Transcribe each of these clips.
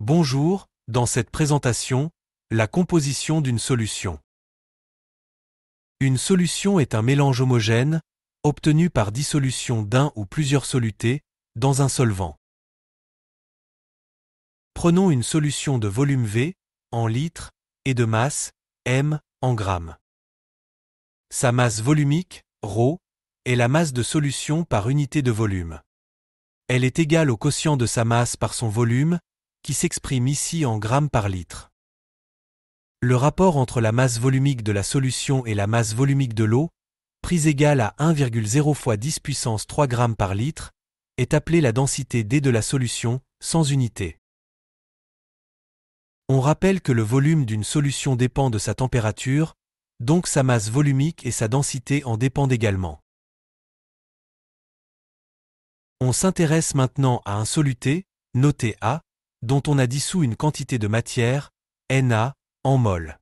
Bonjour, dans cette présentation, la composition d'une solution. Une solution est un mélange homogène, obtenu par dissolution d'un ou plusieurs solutés, dans un solvant. Prenons une solution de volume V, en litres, et de masse, m, en grammes. Sa masse volumique, ρ, est la masse de solution par unité de volume. Elle est égale au quotient de sa masse par son volume, qui s'exprime ici en grammes par litre. Le rapport entre la masse volumique de la solution et la masse volumique de l'eau, prise égale à 1,0 fois 10 puissance 3 grammes par litre, est appelé la densité D de la solution, sans unité. On rappelle que le volume d'une solution dépend de sa température, donc sa masse volumique et sa densité en dépendent également. On s'intéresse maintenant à un soluté, noté A, dont on a dissous une quantité de matière, Na, en mol.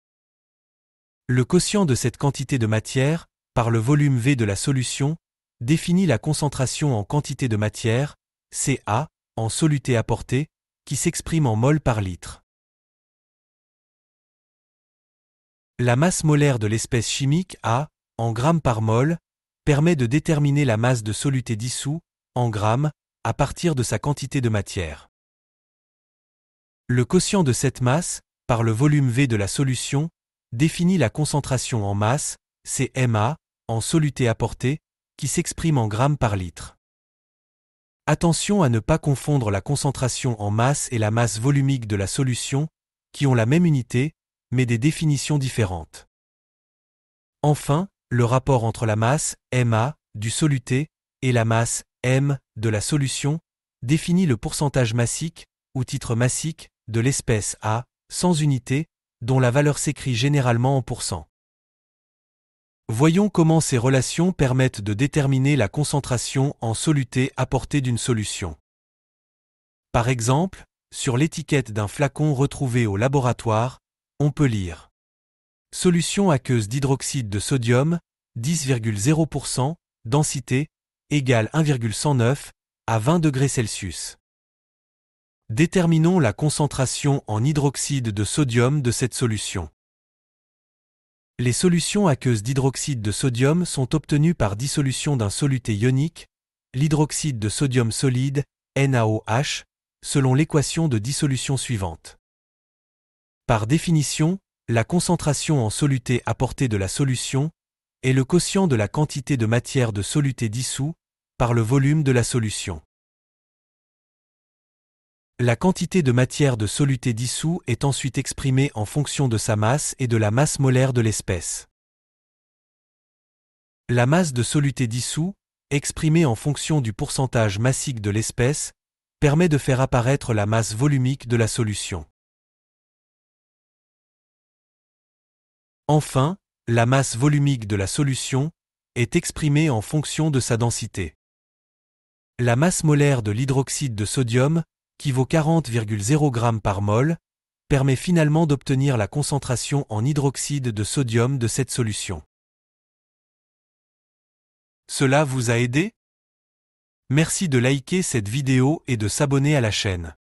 Le quotient de cette quantité de matière, par le volume V de la solution, définit la concentration en quantité de matière, Ca, en soluté apporté, qui s'exprime en mol par litre. La masse molaire de l'espèce chimique A, en grammes par mol, permet de déterminer la masse de soluté dissous, en grammes, à partir de sa quantité de matière. Le quotient de cette masse, par le volume V de la solution, définit la concentration en masse, Cma, en soluté apporté, qui s'exprime en grammes par litre. Attention à ne pas confondre la concentration en masse et la masse volumique de la solution, qui ont la même unité, mais des définitions différentes. Enfin, le rapport entre la masse, Ma, du soluté, et la masse, M, de la solution, définit le pourcentage massique, ou titre massique, de l'espèce A, sans unité, dont la valeur s'écrit généralement en pourcent. Voyons comment ces relations permettent de déterminer la concentration en soluté apportée d'une solution. Par exemple, sur l'étiquette d'un flacon retrouvé au laboratoire, on peut lire solution aqueuse d'hydroxyde de sodium, 10,0%, densité, égale 1,109, à 20 degrés Celsius. Déterminons la concentration en hydroxyde de sodium de cette solution. Les solutions aqueuses d'hydroxyde de sodium sont obtenues par dissolution d'un soluté ionique, l'hydroxyde de sodium solide, NaOH, selon l'équation de dissolution suivante. Par définition, la concentration en soluté apportée de la solution est le quotient de la quantité de matière de soluté dissous par le volume de la solution. La quantité de matière de soluté dissous est ensuite exprimée en fonction de sa masse et de la masse molaire de l'espèce. La masse de soluté dissous, exprimée en fonction du pourcentage massique de l'espèce, permet de faire apparaître la masse volumique de la solution. Enfin, la masse volumique de la solution est exprimée en fonction de sa densité. La masse molaire de l'hydroxyde de sodium, qui vaut 40,0 g par mol, permet finalement d'obtenir la concentration en hydroxyde de sodium de cette solution. Cela vous a aidé? Merci de liker cette vidéo et de s'abonner à la chaîne.